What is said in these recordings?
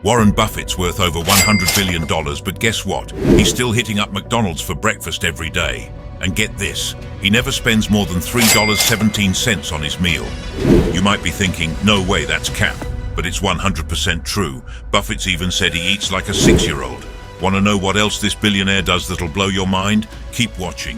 Warren Buffett's worth over $100 billion, but guess what? He's still hitting up McDonald's for breakfast every day. And get this, he never spends more than $3.17 on his meal. You might be thinking, no way, that's cap. But it's 100% true. Buffett's even said he eats like a 6-year-old. Want to know what else this billionaire does that'll blow your mind? Keep watching.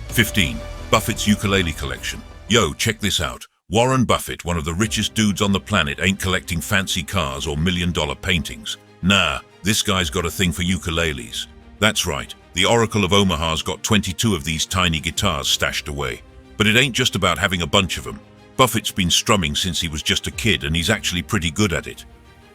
15. Buffett's ukulele collection. Yo, check this out. Warren Buffett, one of the richest dudes on the planet, ain't collecting fancy cars or million-dollar paintings. Nah, this guy's got a thing for ukuleles. That's right, the Oracle of Omaha's got 22 of these tiny guitars stashed away. But it ain't just about having a bunch of them. Buffett's been strumming since he was just a kid, and he's actually pretty good at it.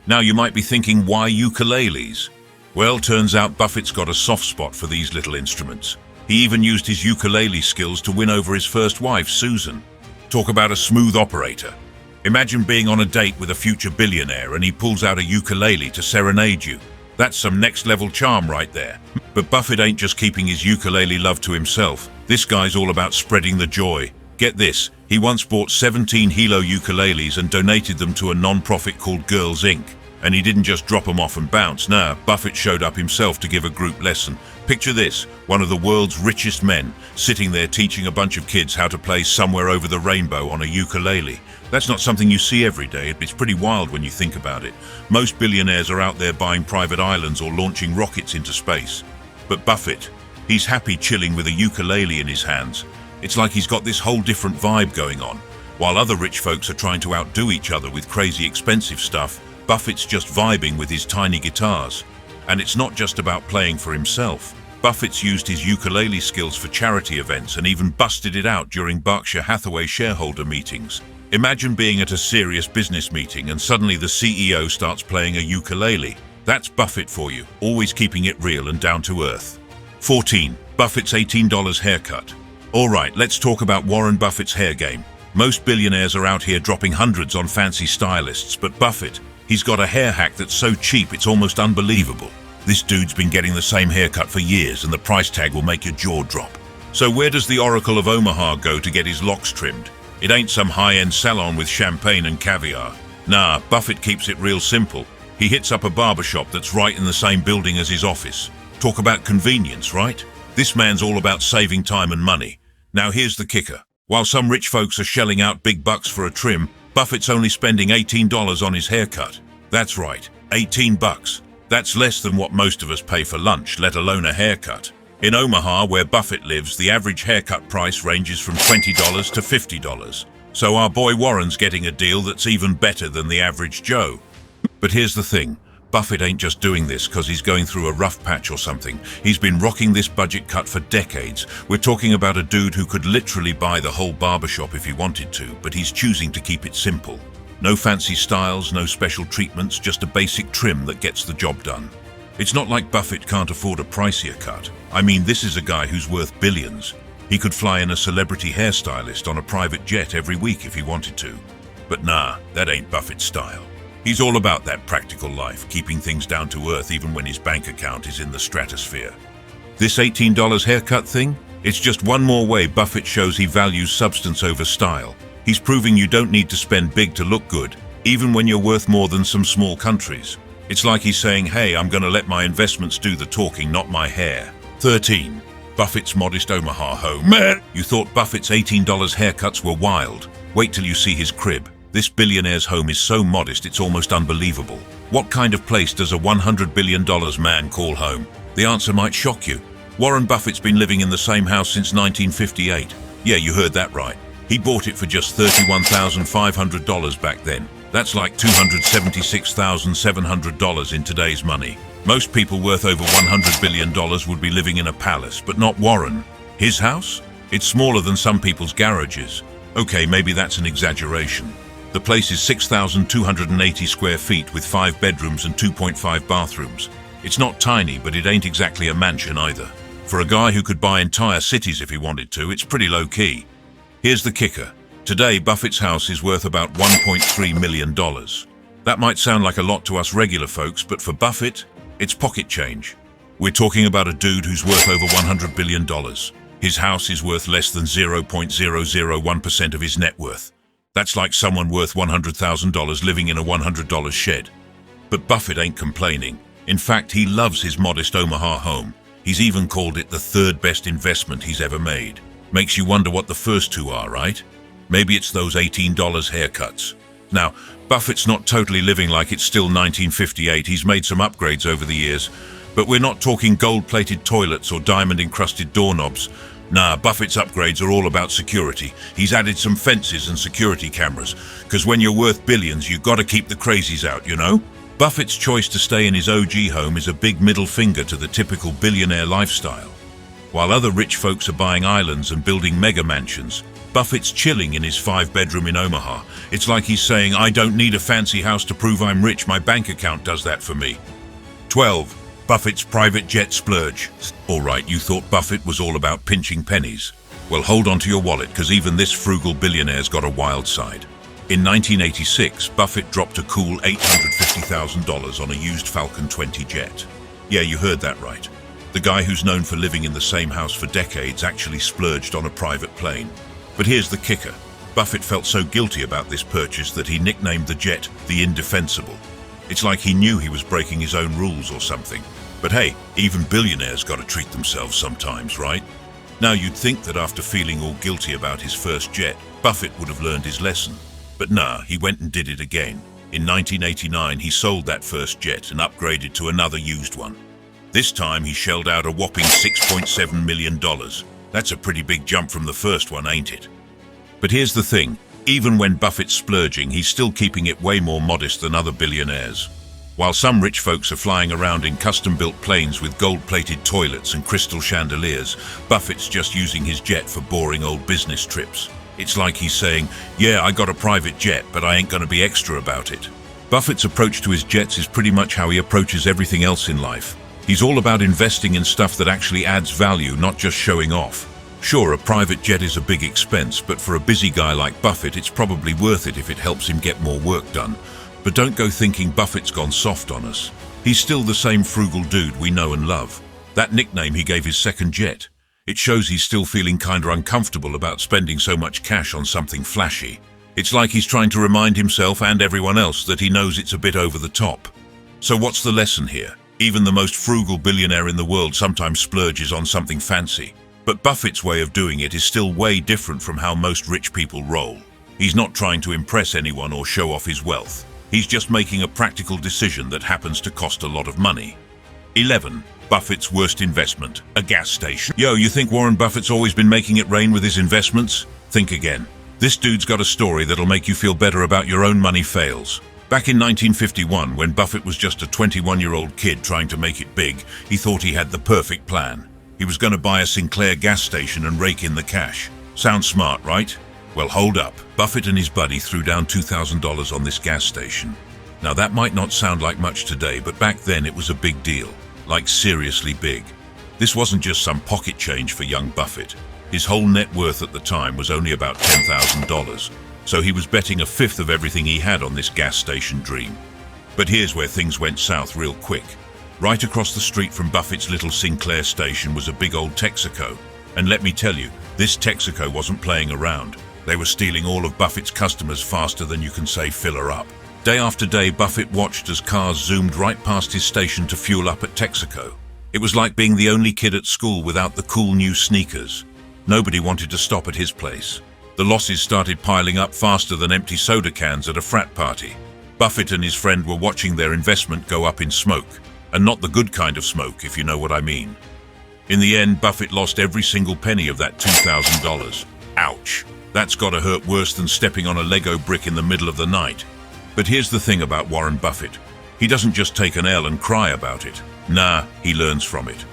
Now you might be thinking, why ukuleles? Well, turns out Buffett's got a soft spot for these little instruments. He even used his ukulele skills to win over his first wife, Susan. Talk about a smooth operator. Imagine being on a date with a future billionaire and he pulls out a ukulele to serenade you. That's some next-level charm right there. But Buffett ain't just keeping his ukulele love to himself. This guy's all about spreading the joy. Get this, he once bought 17 Hilo ukuleles and donated them to a non-profit called Girls Inc. And he didn't just drop them off and bounce. Nah, Buffett showed up himself to give a group lesson. Picture this, one of the world's richest men, sitting there teaching a bunch of kids how to play Somewhere Over the Rainbow on a ukulele. That's not something you see every day. It's pretty wild when you think about it. Most billionaires are out there buying private islands or launching rockets into space. But Buffett, he's happy chilling with a ukulele in his hands. It's like he's got this whole different vibe going on. While other rich folks are trying to outdo each other with crazy expensive stuff, Buffett's just vibing with his tiny guitars. And it's not just about playing for himself. Buffett's used his ukulele skills for charity events and even busted it out during Berkshire Hathaway shareholder meetings. Imagine being at a serious business meeting and suddenly the CEO starts playing a ukulele. That's Buffett for you, always keeping it real and down to earth. 14. Buffett's $18 haircut. Alright, let's talk about Warren Buffett's hair game. Most billionaires are out here dropping hundreds on fancy stylists, but Buffett, he's got a hair hack that's so cheap it's almost unbelievable. This dude's been getting the same haircut for years and the price tag will make your jaw drop. So where does the Oracle of Omaha go to get his locks trimmed? It ain't some high-end salon with champagne and caviar. Nah, Buffett keeps it real simple. He hits up a barbershop that's right in the same building as his office. Talk about convenience, right? This man's all about saving time and money. Now here's the kicker. While some rich folks are shelling out big bucks for a trim, Buffett's only spending $18 on his haircut. That's right, 18 bucks. That's less than what most of us pay for lunch, let alone a haircut. In Omaha, where Buffett lives, the average haircut price ranges from $20 to $50. So our boy Warren's getting a deal that's even better than the average Joe. But here's the thing, Buffett ain't just doing this because he's going through a rough patch or something. He's been rocking this budget cut for decades. We're talking about a dude who could literally buy the whole barbershop if he wanted to, but he's choosing to keep it simple. No fancy styles, no special treatments, just a basic trim that gets the job done. It's not like Buffett can't afford a pricier cut. I mean, this is a guy who's worth billions. He could fly in a celebrity hairstylist on a private jet every week if he wanted to. But nah, that ain't Buffett's style. He's all about that practical life, keeping things down to earth even when his bank account is in the stratosphere. This $18 haircut thing? It's just one more way Buffett shows he values substance over style. He's proving you don't need to spend big to look good, even when you're worth more than some small countries. It's like he's saying, hey, I'm gonna let my investments do the talking, not my hair. 13. Buffett's modest Omaha home. Man, you thought Buffett's $18 haircuts were wild. Wait till you see his crib. This billionaire's home is so modest it's almost unbelievable. What kind of place does a $100 billion man call home? The answer might shock you. Warren Buffett's been living in the same house since 1958. Yeah, you heard that right. He bought it for just $31,500 back then. That's like $276,700 in today's money. Most people worth over $100 billion would be living in a palace, but not Warren. His house? It's smaller than some people's garages. Okay, maybe that's an exaggeration. The place is 6,280 square feet with 5 bedrooms and 2.5 bathrooms. It's not tiny, but it ain't exactly a mansion either. For a guy who could buy entire cities if he wanted to, it's pretty low-key. Here's the kicker. Today, Buffett's house is worth about $1.3 million. That might sound like a lot to us regular folks, but for Buffett, it's pocket change. We're talking about a dude who's worth over $100 billion. His house is worth less than 0.001% of his net worth. That's like someone worth $100,000 living in a $100 shed. But Buffett ain't complaining. In fact, he loves his modest Omaha home. He's even called it the third best investment he's ever made. Makes you wonder what the first two are, right? Maybe it's those $18 haircuts. Now, Buffett's not totally living like it's still 1958. He's made some upgrades over the years. But we're not talking gold-plated toilets or diamond-encrusted doorknobs. Nah, Buffett's upgrades are all about security. He's added some fences and security cameras. Because when you're worth billions, you've got to keep the crazies out, you know? Buffett's choice to stay in his OG home is a big middle finger to the typical billionaire lifestyle. While other rich folks are buying islands and building mega mansions, Buffett's chilling in his 5-bedroom in Omaha. It's like he's saying, I don't need a fancy house to prove I'm rich, my bank account does that for me. 12. Buffett's private jet splurge. Alright, you thought Buffett was all about pinching pennies. Well, hold on to your wallet, because even this frugal billionaire's got a wild side. In 1986, Buffett dropped a cool $850,000 on a used Falcon 20 jet. Yeah, you heard that right. The guy who's known for living in the same house for decades actually splurged on a private plane. But here's the kicker. Buffett felt so guilty about this purchase that he nicknamed the jet the Indefensible. It's like he knew he was breaking his own rules or something. But hey, even billionaires gotta treat themselves sometimes, right? Now you'd think that after feeling all guilty about his first jet, Buffett would have learned his lesson. But nah, he went and did it again. In 1989, he sold that first jet and upgraded to another used one. This time, he shelled out a whopping $6.7 million. That's a pretty big jump from the first one, ain't it? But here's the thing. Even when Buffett's splurging, he's still keeping it way more modest than other billionaires. While some rich folks are flying around in custom-built planes with gold-plated toilets and crystal chandeliers, Buffett's just using his jet for boring old business trips. It's like he's saying, yeah, I got a private jet, but I ain't gonna be extra about it. Buffett's approach to his jets is pretty much how he approaches everything else in life. He's all about investing in stuff that actually adds value, not just showing off. Sure, a private jet is a big expense, but for a busy guy like Buffett, it's probably worth it if it helps him get more work done. But don't go thinking Buffett's gone soft on us. He's still the same frugal dude we know and love. That nickname he gave his second jet. It shows he's still feeling kinda uncomfortable about spending so much cash on something flashy. It's like he's trying to remind himself and everyone else that he knows it's a bit over the top. So what's the lesson here? Even the most frugal billionaire in the world sometimes splurges on something fancy. But Buffett's way of doing it is still way different from how most rich people roll. He's not trying to impress anyone or show off his wealth. He's just making a practical decision that happens to cost a lot of money. 11. Buffett's worst investment, a gas station. Yo, you think Warren Buffett's always been making it rain with his investments? Think again. This dude's got a story that'll make you feel better about your own money fails. Back in 1951, when Buffett was just a 21-year-old kid trying to make it big, he thought he had the perfect plan. He was going to buy a Sinclair gas station and rake in the cash. Sounds smart, right? Well, hold up. Buffett and his buddy threw down $2,000 on this gas station. Now, that might not sound like much today, but back then it was a big deal. Like, seriously big. This wasn't just some pocket change for young Buffett. His whole net worth at the time was only about $10,000. So he was betting a fifth of everything he had on this gas station dream. But here's where things went south real quick. Right across the street from Buffett's little Sinclair station was a big old Texaco. And let me tell you, this Texaco wasn't playing around. They were stealing all of Buffett's customers faster than you can say fill her up. Day after day, Buffett watched as cars zoomed right past his station to fuel up at Texaco. It was like being the only kid at school without the cool new sneakers. Nobody wanted to stop at his place. The losses started piling up faster than empty soda cans at a frat party. Buffett and his friend were watching their investment go up in smoke. And not the good kind of smoke, if you know what I mean. In the end, Buffett lost every single penny of that $2,000. Ouch. That's gotta hurt worse than stepping on a Lego brick in the middle of the night. But here's the thing about Warren Buffett. He doesn't just take an L and cry about it. Nah, he learns from it.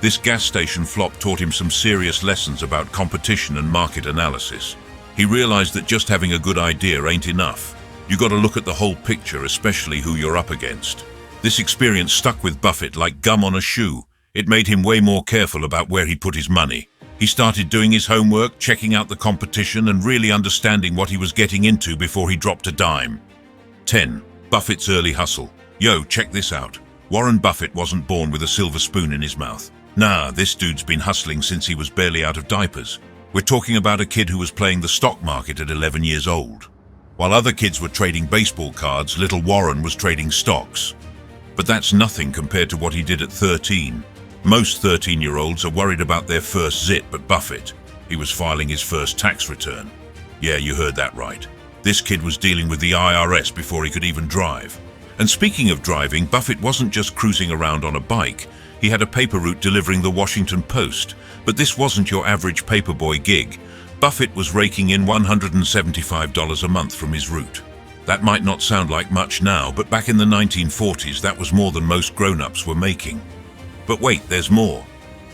This gas station flop taught him some serious lessons about competition and market analysis. He realized that just having a good idea ain't enough. You gotta look at the whole picture, especially who you're up against. This experience stuck with Buffett like gum on a shoe. It made him way more careful about where he put his money. He started doing his homework, checking out the competition, and really understanding what he was getting into before he dropped a dime. 10. Buffett's early hustle. Yo, check this out. Warren Buffett wasn't born with a silver spoon in his mouth. Nah, this dude's been hustling since he was barely out of diapers. We're talking about a kid who was playing the stock market at 11 years old. While other kids were trading baseball cards, little Warren was trading stocks. But that's nothing compared to what he did at 13. Most 13-year-olds are worried about their first zit, but Buffett, he was filing his first tax return. Yeah, you heard that right. This kid was dealing with the IRS before he could even drive. And speaking of driving, Buffett wasn't just cruising around on a bike. He had a paper route delivering the Washington Post. But this wasn't your average paperboy gig. Buffett was raking in $175 a month from his route. That might not sound like much now, but back in the 1940s, that was more than most grown-ups were making. But wait, there's more.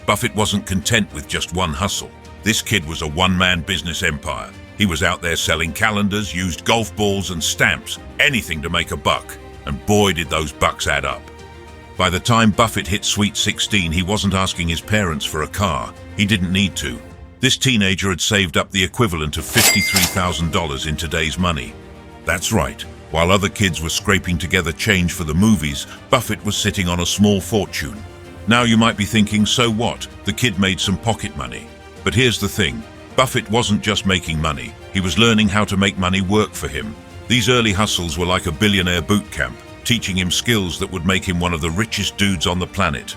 Buffett wasn't content with just one hustle. This kid was a one-man business empire. He was out there selling calendars, used golf balls and stamps, anything to make a buck. And boy, did those bucks add up. By the time Buffett hit sweet 16, he wasn't asking his parents for a car. He didn't need to. This teenager had saved up the equivalent of $53,000 in today's money. That's right. While other kids were scraping together change for the movies, Buffett was sitting on a small fortune. Now you might be thinking, so what? The kid made some pocket money. But here's the thing. Buffett wasn't just making money. He was learning how to make money work for him. These early hustles were like a billionaire boot camp, teaching him skills that would make him one of the richest dudes on the planet.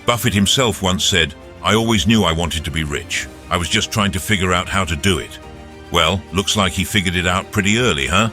Buffett himself once said, "I always knew I wanted to be rich. I was just trying to figure out how to do it." Well, looks like he figured it out pretty early, huh?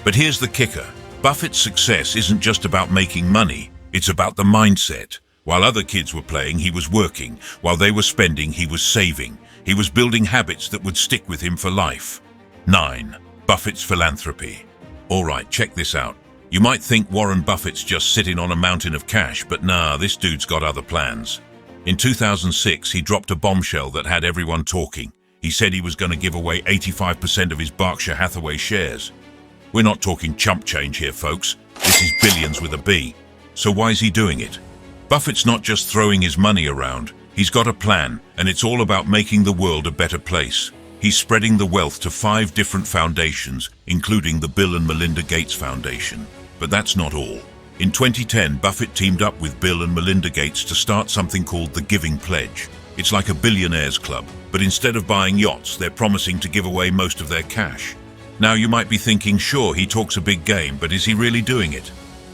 But here's the kicker. Buffett's success isn't just about making money. It's about the mindset. While other kids were playing, he was working. While they were spending, he was saving. He was building habits that would stick with him for life. 9. Buffett's philanthropy. All right, check this out. You might think Warren Buffett's just sitting on a mountain of cash, but nah, this dude's got other plans. In 2006, he dropped a bombshell that had everyone talking. He said he was going to give away 85% of his Berkshire Hathaway shares. We're not talking chump change here, folks. This is billions with a B. So why is he doing it? Buffett's not just throwing his money around. He's got a plan, and it's all about making the world a better place. He's spreading the wealth to 5 different foundations, including the Bill and Melinda Gates Foundation. But that's not all. In 2010, Buffett teamed up with Bill and Melinda Gates to start something called the Giving Pledge. It's like a billionaires club, but instead of buying yachts, they're promising to give away most of their cash. Now you might be thinking, sure, he talks a big game, but is he really doing it?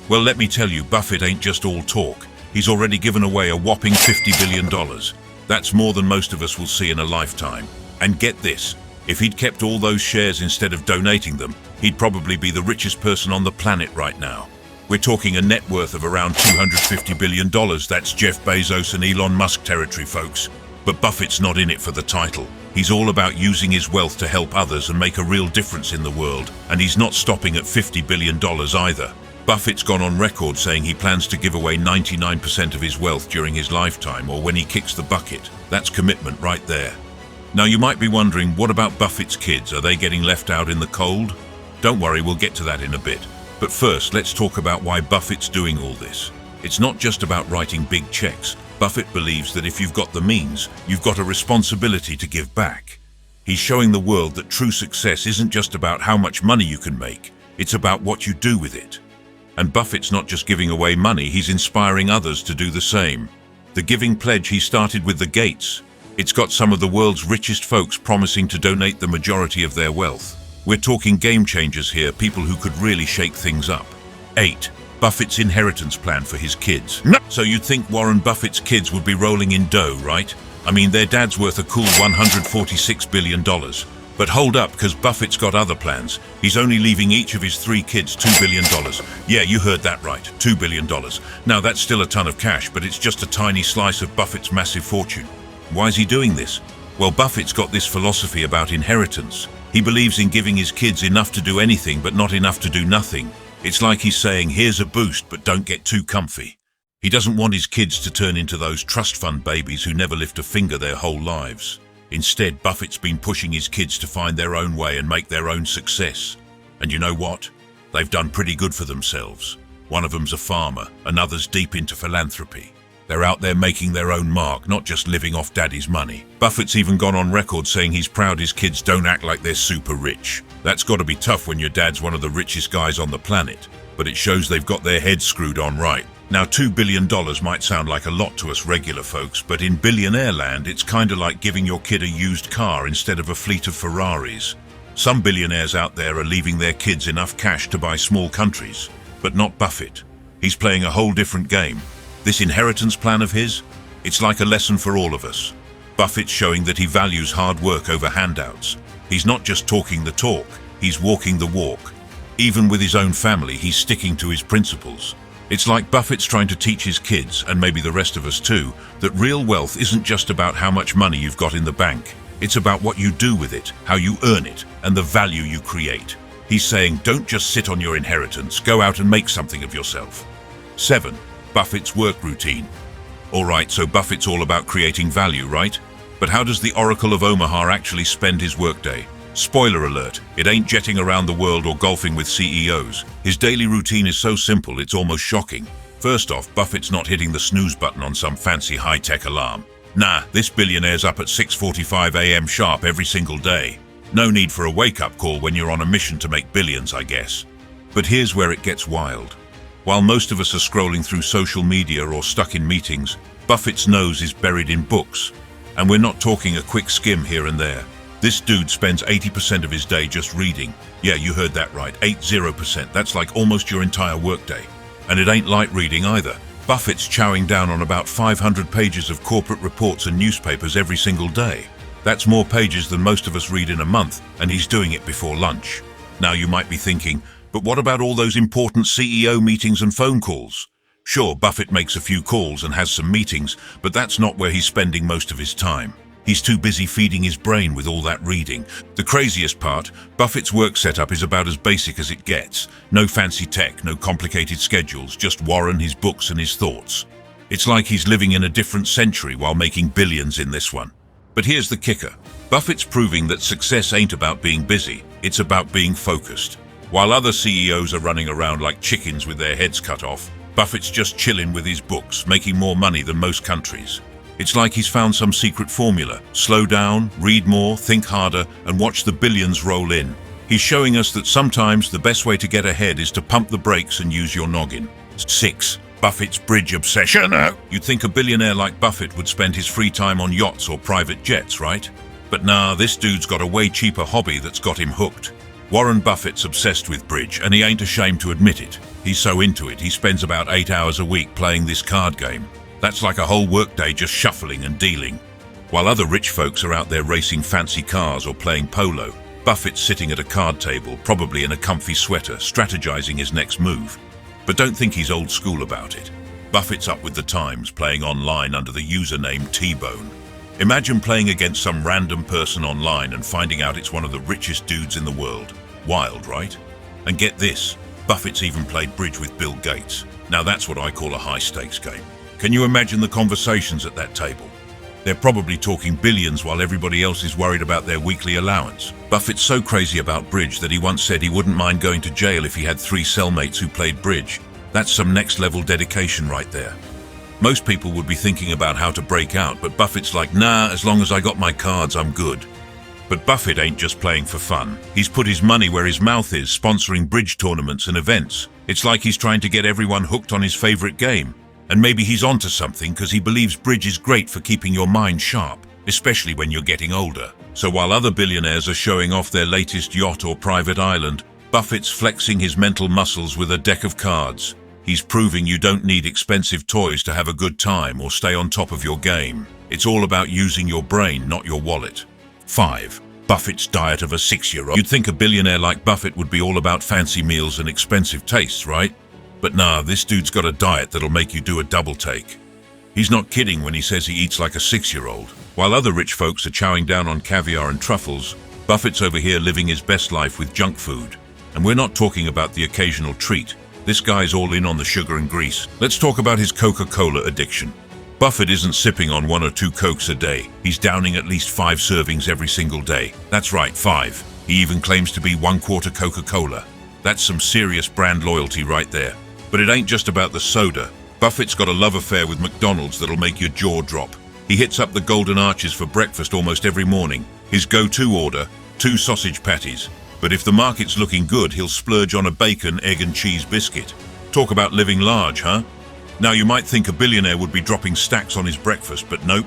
Well, let me tell you, Buffett ain't just all talk. He's already given away a whopping $50 billion. That's more than most of us will see in a lifetime. And get this, if he'd kept all those shares instead of donating them, he'd probably be the richest person on the planet right now. We're talking a net worth of around $250 billion. That's Jeff Bezos and Elon Musk territory, folks. But Buffett's not in it for the title. He's all about using his wealth to help others and make a real difference in the world. And he's not stopping at $50 billion either. Buffett's gone on record saying he plans to give away 99% of his wealth during his lifetime or when he kicks the bucket. That's commitment right there. Now you might be wondering, what about Buffett's kids? Are they getting left out in the cold? Don't worry, we'll get to that in a bit. But first, let's talk about why Buffett's doing all this. It's not just about writing big checks. Buffett believes that if you've got the means, you've got a responsibility to give back. He's showing the world that true success isn't just about how much money you can make. It's about what you do with it. And Buffett's not just giving away money, he's inspiring others to do the same. The Giving Pledge he started with the Gates. It's got some of the world's richest folks promising to donate the majority of their wealth. We're talking game changers here, people who could really shake things up. 8. Buffett's inheritance plan for his kids. No. So you'd think Warren Buffett's kids would be rolling in dough, right? I mean, their dad's worth a cool $146 billion. But hold up, because Buffett's got other plans. He's only leaving each of his 3 kids $2 billion. Yeah, you heard that right, $2 billion. Now that's still a ton of cash, but it's just a tiny slice of Buffett's massive fortune. Why is he doing this? Well, Buffett's got this philosophy about inheritance. He believes in giving his kids enough to do anything, but not enough to do nothing. It's like he's saying, here's a boost, but don't get too comfy. He doesn't want his kids to turn into those trust fund babies who never lift a finger their whole lives. Instead, Buffett's been pushing his kids to find their own way and make their own success. And you know what? They've done pretty good for themselves. One of them's a farmer, another's deep into philanthropy. They're out there making their own mark, not just living off daddy's money. Buffett's even gone on record saying he's proud his kids don't act like they're super rich. That's got to be tough when your dad's one of the richest guys on the planet. But it shows they've got their heads screwed on right. Now, $2 billion might sound like a lot to us regular folks, but in billionaire land, it's kind of like giving your kid a used car instead of a fleet of Ferraris. Some billionaires out there are leaving their kids enough cash to buy small countries, but not Buffett. He's playing a whole different game. This inheritance plan of his, it's like a lesson for all of us. Buffett's showing that he values hard work over handouts. He's not just talking the talk, he's walking the walk. Even with his own family, he's sticking to his principles. It's like Buffett's trying to teach his kids, and maybe the rest of us too, that real wealth isn't just about how much money you've got in the bank. It's about what you do with it, how you earn it, and the value you create. He's saying, don't just sit on your inheritance, go out and make something of yourself. 7. Buffett's work routine. Alright, so Buffett's all about creating value, right? But how does the Oracle of Omaha actually spend his workday? Spoiler alert, it ain't jetting around the world or golfing with CEOs. His daily routine is so simple, it's almost shocking. First off, Buffett's not hitting the snooze button on some fancy high-tech alarm. Nah, this billionaire's up at 6:45 a.m. sharp every single day. No need for a wake-up call when you're on a mission to make billions, I guess. But here's where it gets wild. While most of us are scrolling through social media or stuck in meetings, Buffett's nose is buried in books. And we're not talking a quick skim here and there. This dude spends 80% of his day just reading. Yeah, you heard that right, 80%. That's like almost your entire workday. And it ain't light reading either. Buffett's chowing down on about 500 pages of corporate reports and newspapers every single day. That's more pages than most of us read in a month, and he's doing it before lunch. Now you might be thinking, but what about all those important CEO meetings and phone calls? Sure, Buffett makes a few calls and has some meetings, but that's not where he's spending most of his time. He's too busy feeding his brain with all that reading. The craziest part, Buffett's work setup is about as basic as it gets. No fancy tech, no complicated schedules, just Warren, his books and his thoughts. It's like he's living in a different century while making billions in this one. But here's the kicker. Buffett's proving that success ain't about being busy, it's about being focused. While other CEOs are running around like chickens with their heads cut off, Buffett's just chilling with his books, making more money than most countries. It's like he's found some secret formula. Slow down, read more, think harder, and watch the billions roll in. He's showing us that sometimes the best way to get ahead is to pump the brakes and use your noggin. 6. Buffett's bridge obsession. You'd think a billionaire like Buffett would spend his free time on yachts or private jets, right? But nah, this dude's got a way cheaper hobby that's got him hooked. Warren Buffett's obsessed with bridge, and he ain't ashamed to admit it. He's so into it, he spends about 8 hours a week playing this card game. That's like a whole workday just shuffling and dealing. While other rich folks are out there racing fancy cars or playing polo, Buffett's sitting at a card table, probably in a comfy sweater, strategizing his next move. But don't think he's old school about it. Buffett's up with the times, playing online under the username T-Bone. Imagine playing against some random person online and finding out it's one of the richest dudes in the world. Wild, right? And get this, Buffett's even played bridge with Bill Gates. Now that's what I call a high-stakes game. Can you imagine the conversations at that table? They're probably talking billions while everybody else is worried about their weekly allowance. Buffett's so crazy about bridge that he once said he wouldn't mind going to jail if he had 3 cellmates who played bridge. That's some next-level dedication right there. Most people would be thinking about how to break out, but Buffett's like, nah, as long as I got my cards, I'm good. But Buffett ain't just playing for fun. He's put his money where his mouth is, sponsoring bridge tournaments and events. It's like he's trying to get everyone hooked on his favorite game. And maybe he's onto something because he believes bridge is great for keeping your mind sharp, especially when you're getting older. So while other billionaires are showing off their latest yacht or private island, Buffett's flexing his mental muscles with a deck of cards. He's proving you don't need expensive toys to have a good time or stay on top of your game. It's all about using your brain, not your wallet. 5. Buffett's diet of a 6-year-old. You'd think a billionaire like Buffett would be all about fancy meals and expensive tastes, right? But nah, this dude's got a diet that'll make you do a double take. He's not kidding when he says he eats like a 6-year-old. While other rich folks are chowing down on caviar and truffles, Buffett's over here living his best life with junk food. And we're not talking about the occasional treat. This guy's all in on the sugar and grease. Let's talk about his Coca-Cola addiction. Buffett isn't sipping on 1 or 2 Cokes a day. He's downing at least 5 servings every single day. That's right, 5. He even claims to be 1/4 Coca-Cola. That's some serious brand loyalty right there. But it ain't just about the soda. Buffett's got a love affair with McDonald's that'll make your jaw drop. He hits up the Golden Arches for breakfast almost every morning. His go-to order, 2 sausage patties. But if the market's looking good, he'll splurge on a bacon, egg and cheese biscuit. Talk about living large, huh? Now you might think a billionaire would be dropping stacks on his breakfast, but nope.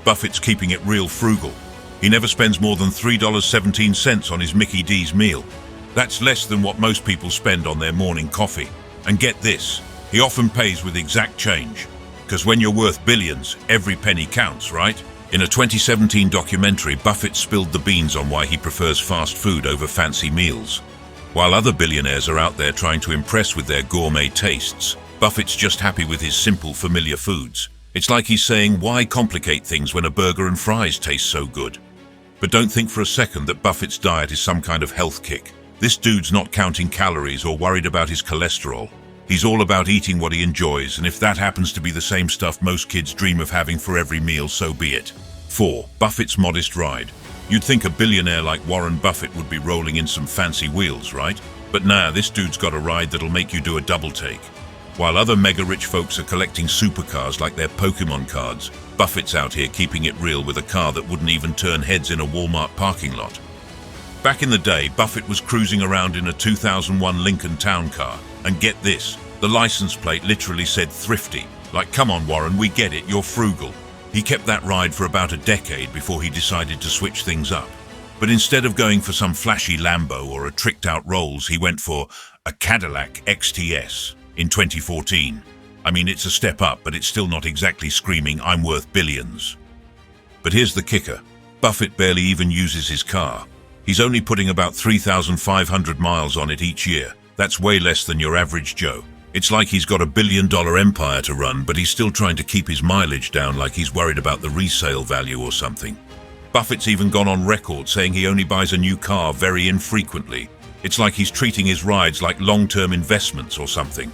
Buffett's keeping it real frugal. He never spends more than $3.17 on his Mickey D's meal. That's less than what most people spend on their morning coffee. And get this, he often pays with exact change. Because when you're worth billions, every penny counts, right? In a 2017 documentary, Buffett spilled the beans on why he prefers fast food over fancy meals. While other billionaires are out there trying to impress with their gourmet tastes, Buffett's just happy with his simple, familiar foods. It's like he's saying, why complicate things when a burger and fries taste so good? But don't think for a second that Buffett's diet is some kind of health kick. This dude's not counting calories or worried about his cholesterol. He's all about eating what he enjoys, and if that happens to be the same stuff most kids dream of having for every meal, so be it. 4. Buffett's modest ride. You'd think a billionaire like Warren Buffett would be rolling in some fancy wheels, right? But nah, this dude's got a ride that'll make you do a double take. While other mega-rich folks are collecting supercars like their Pokemon cards, Buffett's out here keeping it real with a car that wouldn't even turn heads in a Walmart parking lot. Back in the day, Buffett was cruising around in a 2001 Lincoln Town Car. And get this, the license plate literally said thrifty. Like, come on Warren, we get it, you're frugal. He kept that ride for about a decade before he decided to switch things up. But instead of going for some flashy Lambo or a tricked-out Rolls, he went for a Cadillac XTS in 2014. I mean, it's a step up, but it's still not exactly screaming, I'm worth billions. But here's the kicker. Buffett barely even uses his car. He's only putting about 3,500 miles on it each year. That's way less than your average Joe. It's like he's got a billion-dollar empire to run, but he's still trying to keep his mileage down like he's worried about the resale value or something. Buffett's even gone on record saying he only buys a new car very infrequently. It's like he's treating his rides like long-term investments or something.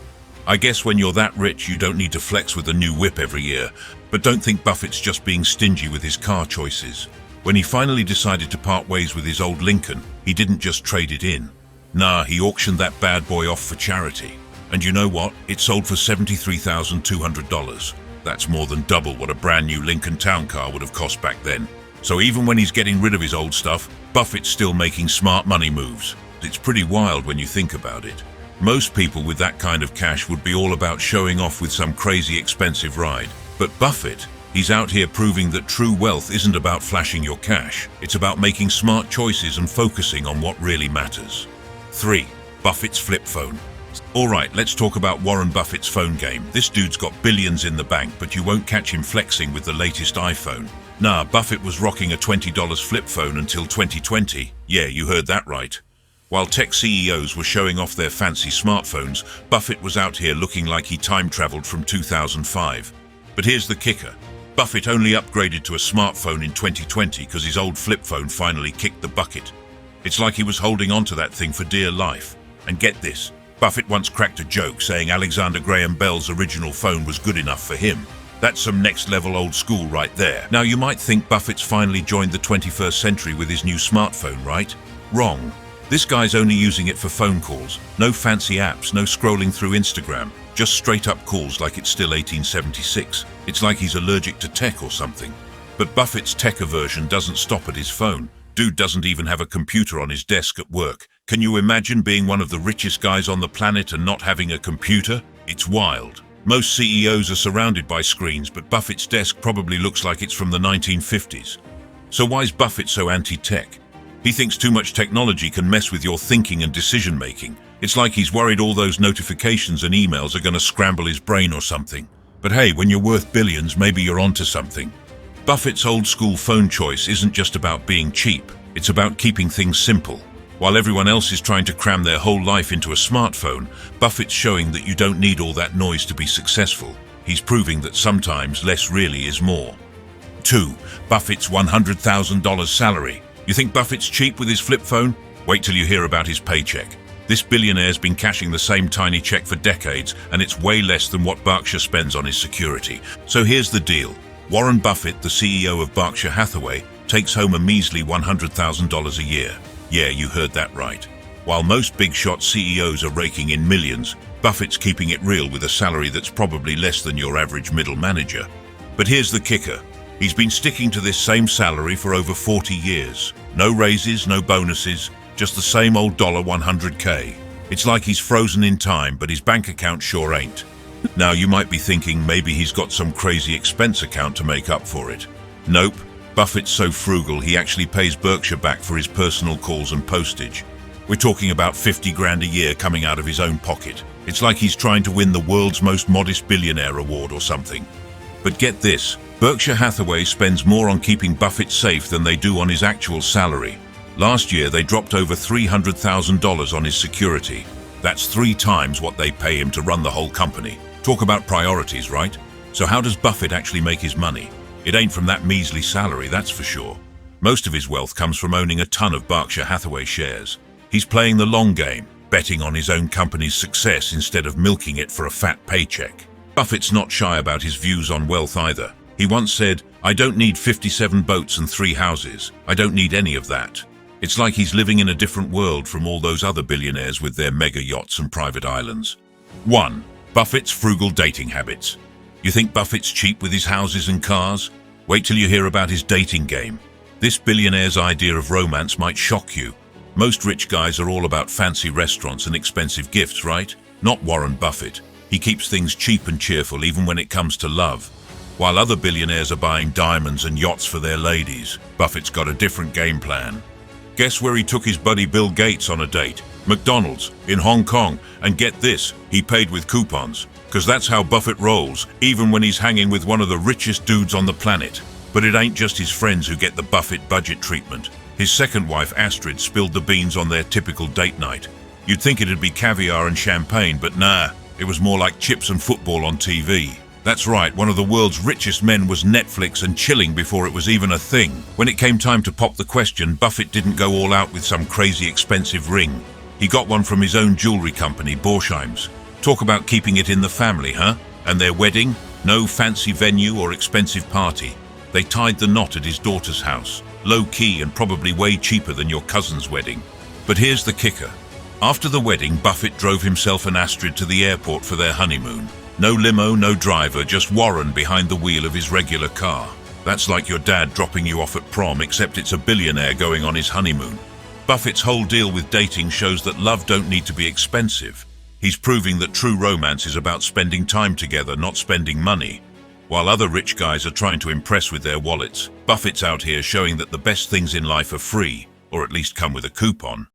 I guess when you're that rich, you don't need to flex with a new whip every year, but don't think Buffett's just being stingy with his car choices. When he finally decided to part ways with his old Lincoln, he didn't just trade it in. Nah, he auctioned that bad boy off for charity. And you know what? It sold for $73,200. That's more than double what a brand new Lincoln Town Car would have cost back then. So even when he's getting rid of his old stuff, Buffett's still making smart money moves. It's pretty wild when you think about it. Most people with that kind of cash would be all about showing off with some crazy expensive ride. But Buffett, he's out here proving that true wealth isn't about flashing your cash. It's about making smart choices and focusing on what really matters. 3. Buffett's flip phone. Alright, let's talk about Warren Buffett's phone game. This dude's got billions in the bank, but you won't catch him flexing with the latest iPhone. Nah, Buffett was rocking a $20 flip phone until 2020. Yeah, you heard that right. While tech CEOs were showing off their fancy smartphones, Buffett was out here looking like he time-traveled from 2005. But here's the kicker. Buffett only upgraded to a smartphone in 2020 because his old flip phone finally kicked the bucket. It's like he was holding on to that thing for dear life. And get this, Buffett once cracked a joke saying Alexander Graham Bell's original phone was good enough for him. That's some next-level old school right there. Now you might think Buffett's finally joined the 21st century with his new smartphone, right? Wrong. This guy's only using it for phone calls. No fancy apps, no scrolling through Instagram. Just straight-up calls like it's still 1876. It's like he's allergic to tech or something. But Buffett's tech aversion doesn't stop at his phone. Dude doesn't even have a computer on his desk at work. Can you imagine being one of the richest guys on the planet and not having a computer? It's wild. Most CEOs are surrounded by screens, but Buffett's desk probably looks like it's from the 1950s. So why's Buffett so anti-tech? He thinks too much technology can mess with your thinking and decision-making. It's like he's worried all those notifications and emails are going to scramble his brain or something. But hey, when you're worth billions, maybe you're onto something. Buffett's old-school phone choice isn't just about being cheap. It's about keeping things simple. While everyone else is trying to cram their whole life into a smartphone, Buffett's showing that you don't need all that noise to be successful. He's proving that sometimes less really is more. 2. Buffett's $100,000 salary. You think Buffett's cheap with his flip phone? Wait till you hear about his paycheck. This billionaire's been cashing the same tiny check for decades, and it's way less than what Berkshire spends on his security. So here's the deal. Warren Buffett, the CEO of Berkshire Hathaway, takes home a measly $100,000 a year. Yeah, you heard that right. While most big-shot CEOs are raking in millions, Buffett's keeping it real with a salary that's probably less than your average middle manager. But here's the kicker. He's been sticking to this same salary for over 40 years. No raises, no bonuses, just the same old $100K. It's like he's frozen in time, but his bank account sure ain't. Now you might be thinking maybe he's got some crazy expense account to make up for it. Nope, Buffett's so frugal he actually pays Berkshire back for his personal calls and postage. We're talking about 50 grand a year coming out of his own pocket. It's like he's trying to win the world's most modest billionaire award or something. But get this, Berkshire Hathaway spends more on keeping Buffett safe than they do on his actual salary. Last year they dropped over $300,000 on his security. That's 3 times what they pay him to run the whole company. Talk about priorities, right? So how does Buffett actually make his money? It ain't from that measly salary, that's for sure. Most of his wealth comes from owning a ton of Berkshire Hathaway shares. He's playing the long game, betting on his own company's success instead of milking it for a fat paycheck. Buffett's not shy about his views on wealth either. He once said, "I don't need 57 boats and 3 houses. I don't need any of that." It's like he's living in a different world from all those other billionaires with their mega yachts and private islands. 1. Buffett's frugal dating habits. You think Buffett's cheap with his houses and cars? Wait till you hear about his dating game. This billionaire's idea of romance might shock you. Most rich guys are all about fancy restaurants and expensive gifts, right? Not Warren Buffett. He keeps things cheap and cheerful even when it comes to love. While other billionaires are buying diamonds and yachts for their ladies, Buffett's got a different game plan. Guess where he took his buddy Bill Gates on a date? McDonald's, in Hong Kong. And get this, he paid with coupons. Because that's how Buffett rolls, even when he's hanging with one of the richest dudes on the planet. But it ain't just his friends who get the Buffett budget treatment. His second wife, Astrid, spilled the beans on their typical date night. You'd think it'd be caviar and champagne, but nah, it was more like chips and football on TV. That's right, one of the world's richest men was Netflix and chilling before it was even a thing. When it came time to pop the question, Buffett didn't go all out with some crazy expensive ring. He got one from his own jewelry company, Borsheim's. Talk about keeping it in the family, huh? And their wedding? No fancy venue or expensive party. They tied the knot at his daughter's house. Low-key and probably way cheaper than your cousin's wedding. But here's the kicker. After the wedding, Buffett drove himself and Astrid to the airport for their honeymoon. No limo, no driver, just Warren behind the wheel of his regular car. That's like your dad dropping you off at prom, except it's a billionaire going on his honeymoon. Buffett's whole deal with dating shows that love don't need to be expensive. He's proving that true romance is about spending time together, not spending money. While other rich guys are trying to impress with their wallets, Buffett's out here showing that the best things in life are free, or at least come with a coupon.